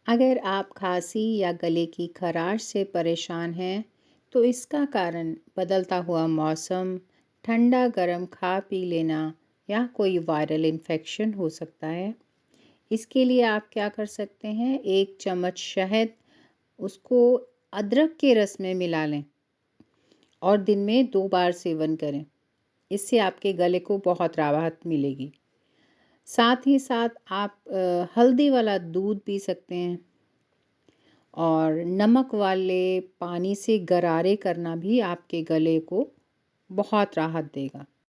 अगर आप खांसी या गले की खराश से परेशान हैं, तो इसका कारण बदलता हुआ मौसम, ठंडा गर्म खा पी लेना या कोई वायरल इन्फेक्शन हो सकता है। इसके लिए आप क्या कर सकते हैं, 1 चम्मच शहद उसको अदरक के रस में मिला लें और दिन में 2 बार सेवन करें। इससे आपके गले को बहुत राहत मिलेगी। साथ ही साथ आप हल्दी वाला दूध पी सकते हैं और नमक वाले पानी से गरारे करना भी आपके गले को बहुत राहत देगा।